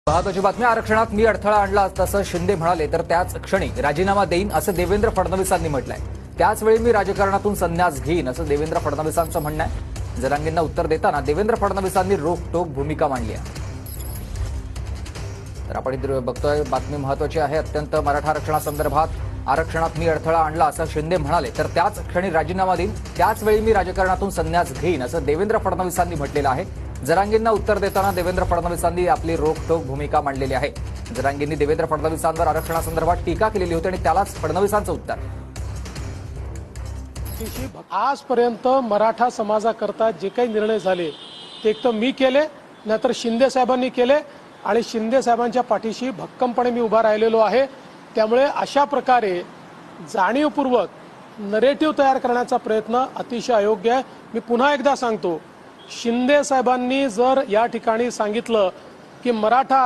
महत्वाची बातमी आरक्षणात मी अडथळा आणला तसं शिंदे म्हणाले तर त्याच क्षणी राजीनामा देईन असं देवेंद्र फडणवीसांनी म्हटलंय। त्याच वेळी मी राजकारणातून संन्यास घेईन असं देवेंद्र फडणवीसांचं म्हणणं आहे। जरांगेंना उत्तर देताना देवेंद्र फडणवीसांनी रोखटोक भूमिका मांडली आहे। तर आपण इथे बघतोय बातमी महत्वाची आहे अत्यंत। मराठा आरक्षणासंदर्भात आरक्षणात मी अडथळा आणला असं शिंदे म्हणाले तर त्याच क्षणी राजीनामा देईन, त्याच वेळी मी राजकारणातून संन्यास घेईन असं देवेंद्र फडणवीसांनी म्हटलेलं आहे। जरांगेंना उत्तर देताना देवेंद्र फडणवीसांनी आपली रोखटोक भूमिका मांडलेली आहे। जरांगेंनी देवेंद्र फडणवीसांवर आरक्षणासंदर्भात टीका केलेली होती आणि त्यालाच फडणवीसांचं उत्तर। आजपर्यंत मराठा समाजाकरता जे काही निर्णय झाले ते एक तर मी केले, नाहीतर शिंदे साहेबांनी केले आणि शिंदे साहेबांच्या पाठीशी भक्कमपणे मी उभा राहिलेलो आहे। त्यामुळे अशा प्रकारे जाणीवपूर्वक नरेटिव्ह तयार करण्याचा प्रयत्न अतिशय अयोग्य आहे। मी पुन्हा एकदा सांगतो, शिंदे साहेबांनी जर या ठिकाणी सांगितलं की मराठा